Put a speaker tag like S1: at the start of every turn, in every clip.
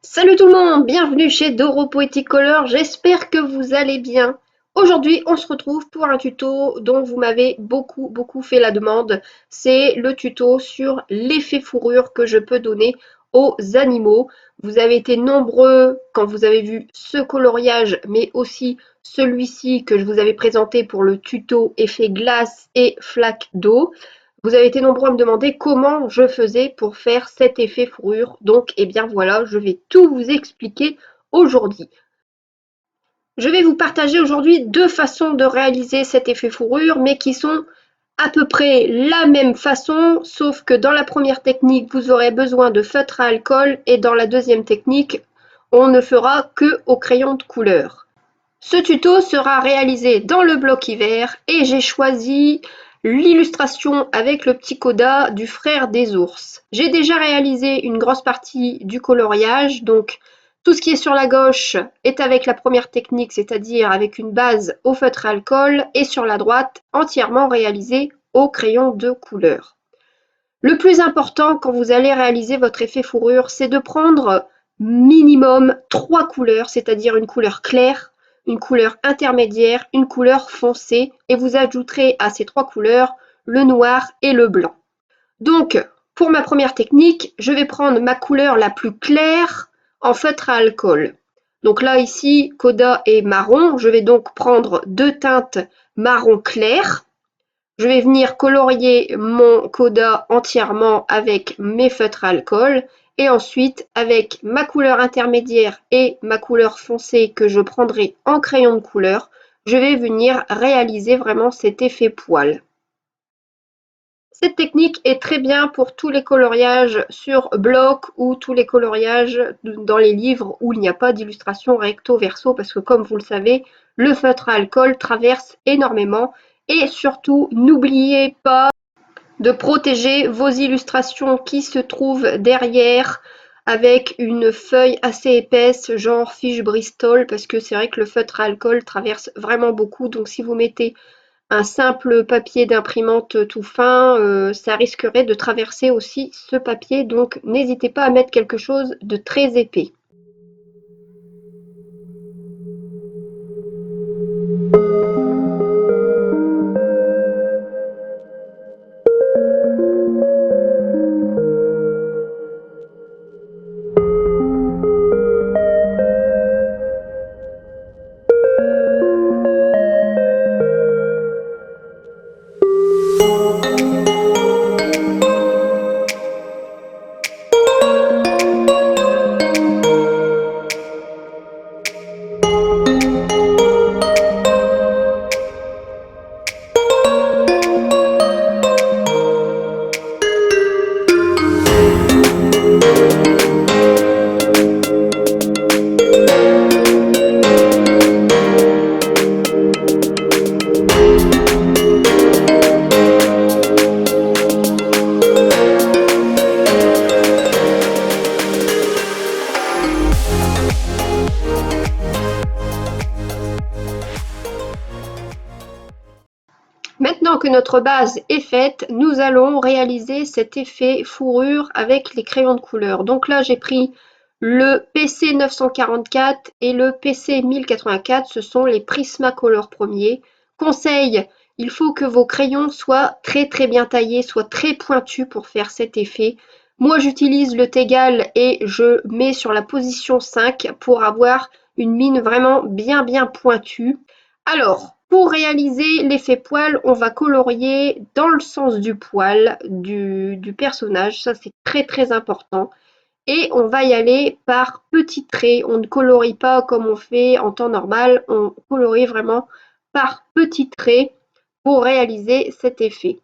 S1: Salut tout le monde, bienvenue chez Doro Poetic Color, j'espère que vous allez bien. Aujourd'hui, on se retrouve pour un tuto dont vous m'avez beaucoup fait la demande. C'est le tuto sur l'effet fourrure que je peux donner aux animaux. Vous avez été nombreux quand vous avez vu ce coloriage, mais aussi celui-ci que je vous avais présenté pour le tuto effet glace et flaque d'eau. Vous avez été nombreux à me demander comment je faisais pour faire cet effet fourrure. Donc, eh bien voilà, je vais tout vous expliquer aujourd'hui. Je vais vous partager aujourd'hui deux façons de réaliser cet effet fourrure, mais qui sont à peu près la même façon, sauf que dans la première technique, vous aurez besoin de feutre à alcool et dans la deuxième technique, on ne fera que au crayon de couleur. Ce tuto sera réalisé dans le bloc hiver et j'ai choisi l'illustration avec le petit coda du frère des ours. J'ai déjà réalisé une grosse partie du coloriage, donc tout ce qui est sur la gauche est avec la première technique, c'est-à-dire avec une base au feutre à alcool, et sur la droite, entièrement réalisé au crayon de couleur. Le plus important quand vous allez réaliser votre effet fourrure, c'est de prendre minimum 3 couleurs, c'est-à-dire une couleur claire, une couleur intermédiaire, une couleur foncée, et vous ajouterez à ces 3 couleurs le noir et le blanc. Donc, pour ma première technique, je vais prendre ma couleur la plus claire en feutre à alcool. Donc là, ici, coda est marron. Je vais donc prendre deux teintes marron clair. Je vais venir colorier mon coda entièrement avec mes feutres à alcool et ensuite avec ma couleur intermédiaire et ma couleur foncée que je prendrai en crayon de couleur, je vais venir réaliser vraiment cet effet poil. Cette technique est très bien pour tous les coloriages sur bloc ou tous les coloriages dans les livres où il n'y a pas d'illustration recto verso parce que comme vous le savez, le feutre à alcool traverse énormément et surtout n'oubliez pas de protéger vos illustrations qui se trouvent derrière avec une feuille assez épaisse genre fiche Bristol parce que c'est vrai que le feutre à alcool traverse vraiment beaucoup, donc si vous mettez un simple papier d'imprimante tout fin, ça risquerait de traverser aussi ce papier, donc n'hésitez pas à mettre quelque chose de très épais. Maintenant que notre base est faite, nous allons réaliser cet effet fourrure avec les crayons de couleur. Donc là, j'ai pris le PC 944 et le PC 1084, ce sont les Prismacolor premiers. Conseil, il faut que vos crayons soient très bien taillés, soient très pointus pour faire cet effet. Moi, j'utilise le Tegal et je mets sur la position 5 pour avoir une mine vraiment bien pointue. Alors, pour réaliser l'effet poil, on va colorier dans le sens du poil du personnage, ça c'est très important. Et on va y aller par petits traits, on ne colorie pas comme on fait en temps normal, on colorie vraiment par petits traits pour réaliser cet effet.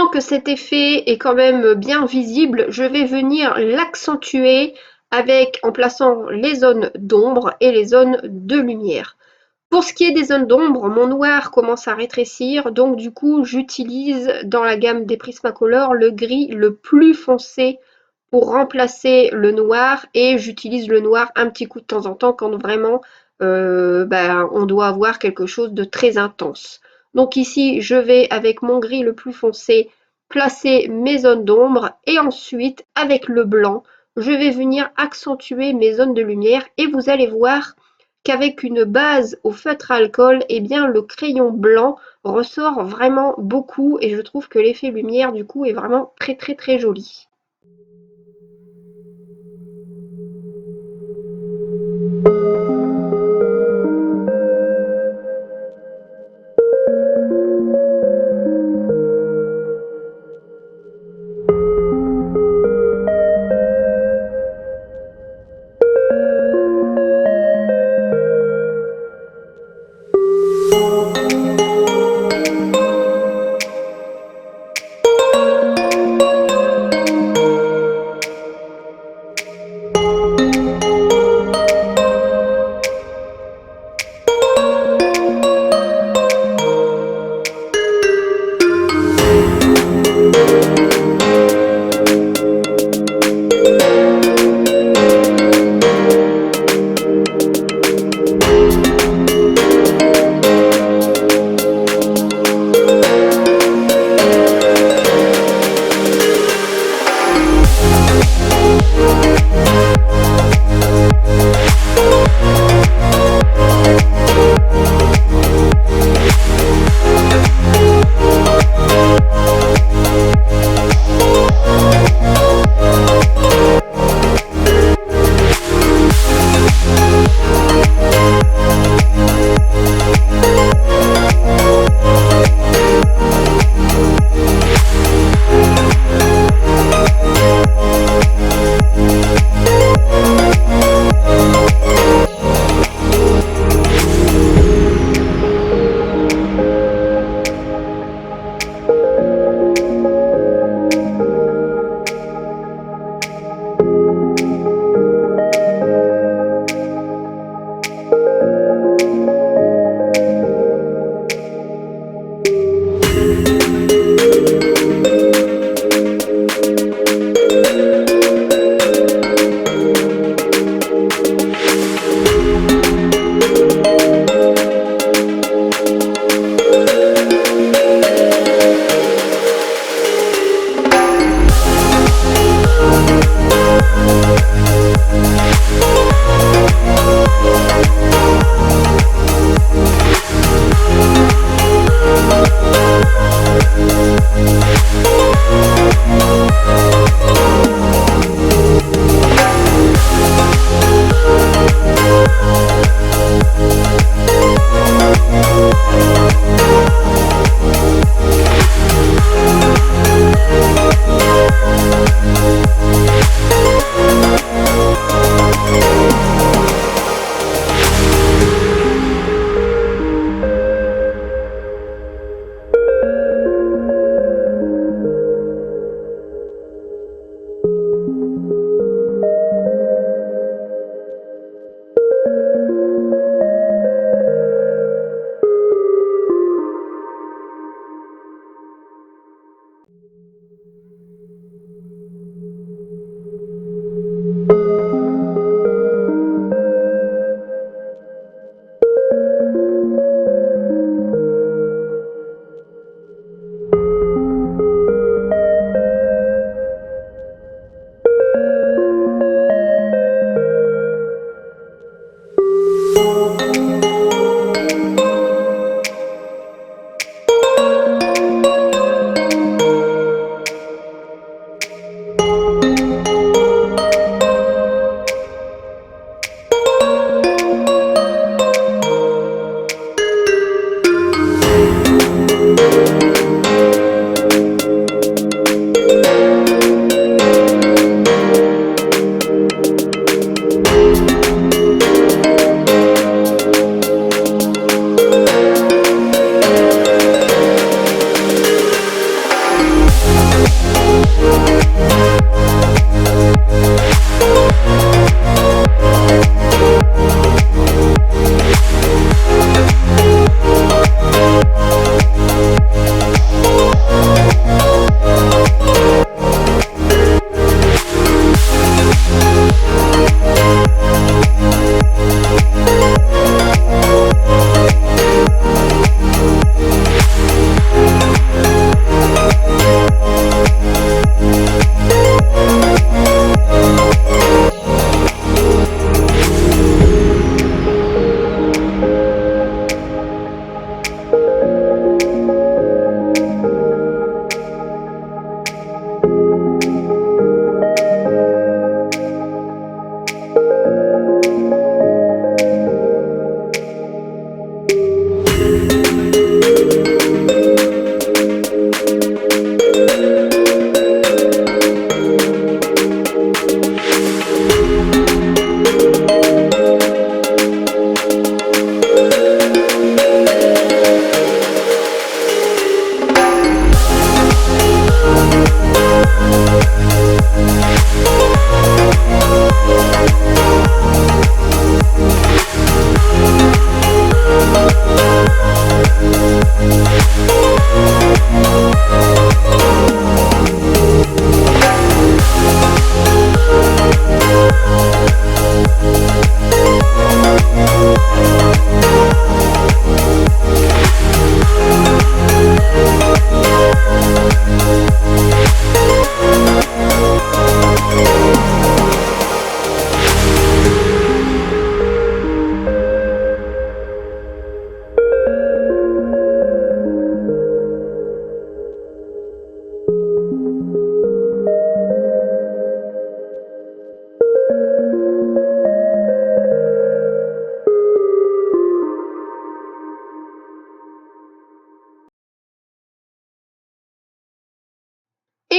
S1: Maintenant que cet effet est quand même bien visible, je vais venir l'accentuer en plaçant les zones d'ombre et les zones de lumière. Pour ce qui est des zones d'ombre, mon noir commence à rétrécir, donc du coup j'utilise dans la gamme des Prismacolor le gris le plus foncé pour remplacer le noir, et j'utilise le noir un petit coup de temps en temps quand vraiment on doit avoir quelque chose de très intense. Donc ici je vais avec mon gris le plus foncé placer mes zones d'ombre, et ensuite avec le blanc je vais venir accentuer mes zones de lumière, et vous allez voir qu'avec une base au feutre à alcool, eh bien le crayon blanc ressort vraiment beaucoup, et je trouve que l'effet lumière du coup est vraiment très très très joli.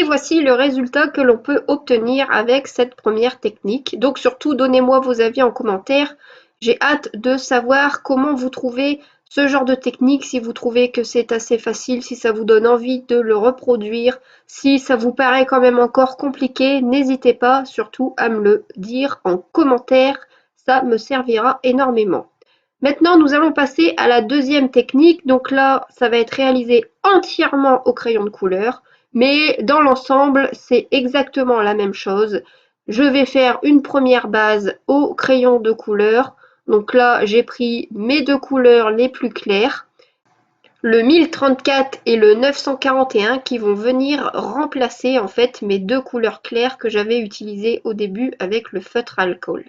S1: voici le résultat que l'on peut obtenir avec cette première technique. Donc surtout, donnez-moi vos avis en commentaire. J'ai hâte de savoir comment vous trouvez ce genre de technique, si vous trouvez que c'est assez facile, si ça vous donne envie de le reproduire, si ça vous paraît quand même encore compliqué, n'hésitez pas surtout à me le dire en commentaire, ça me servira énormément. Maintenant, nous allons passer à la deuxième technique. Donc là, ça va être réalisé entièrement au crayon de couleur, mais dans l'ensemble, c'est exactement la même chose. Je vais faire une première base au crayon de couleur. Donc là, j'ai pris mes deux couleurs les plus claires, le 1034 et le 941 qui vont venir remplacer en fait mes deux couleurs claires que j'avais utilisées au début avec le feutre alcool.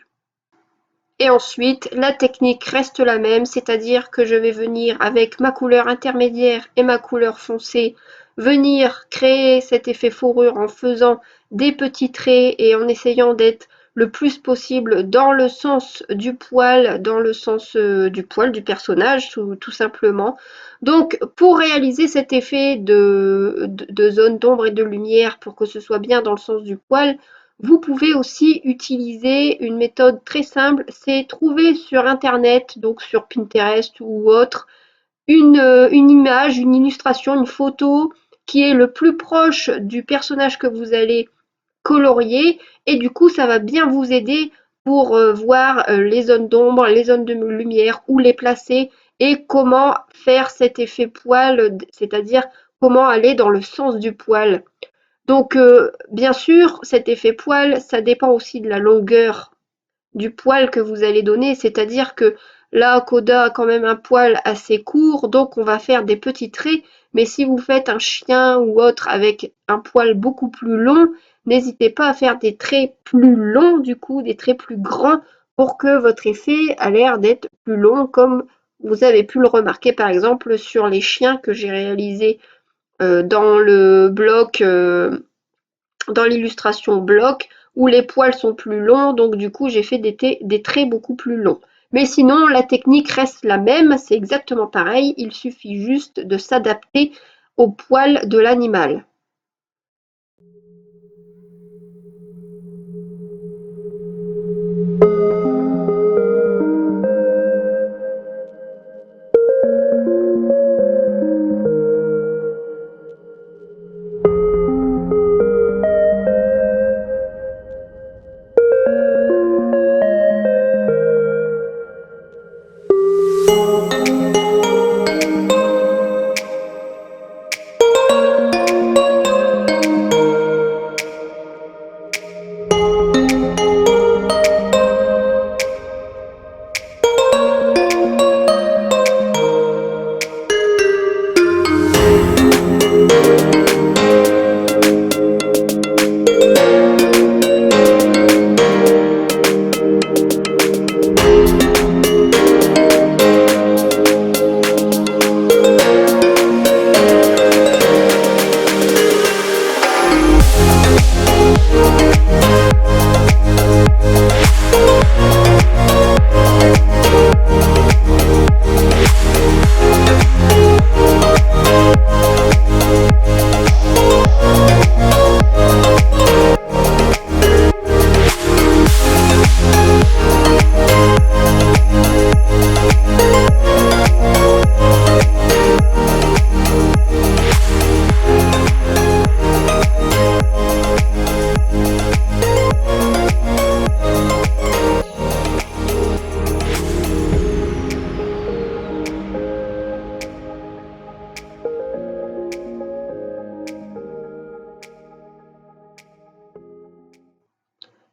S1: Et ensuite, la technique reste la même, c'est-à-dire que je vais venir avec ma couleur intermédiaire et ma couleur foncée, venir créer cet effet fourrure en faisant des petits traits et en essayant d'être le plus possible dans le sens du poil, dans le sens du poil du personnage, tout simplement. Donc, pour réaliser cet effet de zone d'ombre et de lumière, pour que ce soit bien dans le sens du poil, vous pouvez aussi utiliser une méthode très simple, c'est trouver sur internet, donc sur Pinterest ou autre, une image, une illustration, une photo qui est le plus proche du personnage que vous allez colorier et du coup ça va bien vous aider pour voir les zones d'ombre, les zones de lumière, où les placer et comment faire cet effet poil, c'est-à-dire comment aller dans le sens du poil. Donc, bien sûr, cet effet poil, ça dépend aussi de la longueur du poil que vous allez donner. C'est-à-dire que là, Koda a quand même un poil assez court, donc on va faire des petits traits. Mais si vous faites un chien ou autre avec un poil beaucoup plus long, n'hésitez pas à faire des traits plus longs, du coup, des traits plus grands pour que votre effet a l'air d'être plus long, comme vous avez pu le remarquer par exemple sur les chiens que j'ai réalisés dans le bloc, dans l'illustration bloc, où les poils sont plus longs, donc du coup j'ai fait des traits beaucoup plus longs. Mais sinon, la technique reste la même, c'est exactement pareil, il suffit juste de s'adapter au poil de l'animal.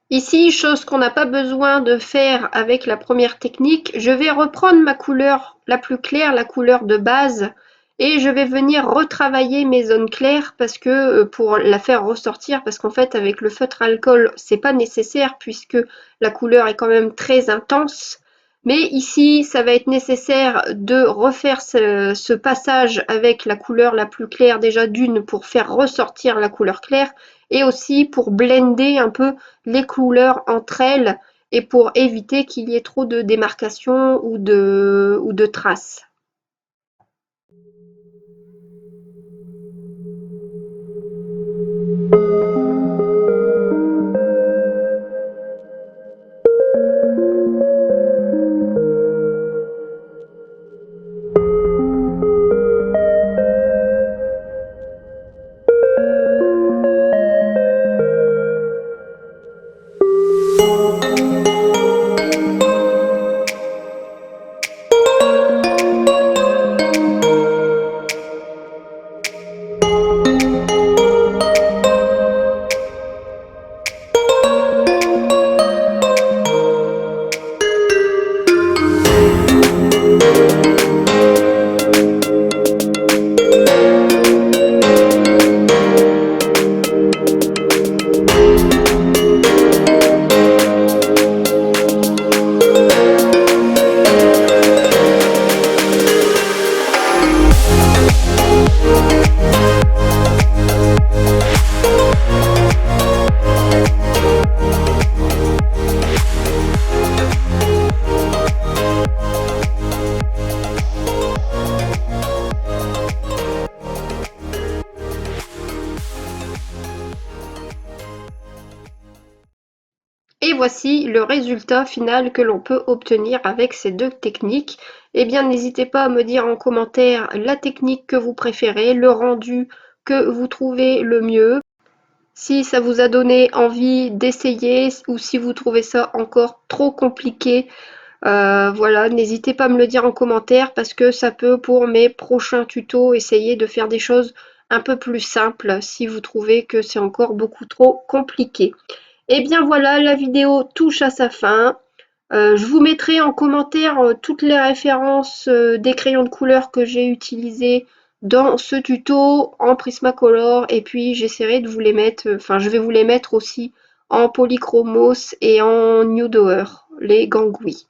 S1: Ici, chose qu'on n'a pas besoin de faire avec la première technique, je vais reprendre ma couleur la plus claire, la couleur de base, et je vais venir retravailler mes zones claires parce que pour la faire ressortir, parce qu'en fait avec le feutre alcool c'est pas nécessaire puisque la couleur est quand même très intense. Mais ici, ça va être nécessaire de refaire ce passage avec la couleur la plus claire déjà d'une pour faire ressortir la couleur claire et aussi pour blender un peu les couleurs entre elles et pour éviter qu'il y ait trop de démarcation ou de traces. Et voici le résultat final que l'on peut obtenir avec ces deux techniques. Eh bien, n'hésitez pas à me dire en commentaire la technique que vous préférez, le rendu que vous trouvez le mieux, si ça vous a donné envie d'essayer ou si vous trouvez ça encore trop compliqué. Voilà, n'hésitez pas à me le dire en commentaire parce que ça peut, pour mes prochains tutos, essayer de faire des choses un peu plus simples si vous trouvez que c'est encore beaucoup trop compliqué. Et bien voilà, la vidéo touche à sa fin. Je vous mettrai en commentaire toutes les références des crayons de couleur que j'ai utilisés dans ce tuto en Prismacolor, et puis j'essaierai de vous les mettre, enfin je vais vous les mettre aussi en Polychromos et en New Doer, les gangouis.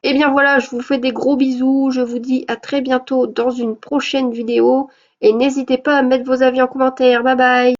S1: Et bien voilà, je vous fais des gros bisous, je vous dis à très bientôt dans une prochaine vidéo, et n'hésitez pas à mettre vos avis en commentaire. Bye bye!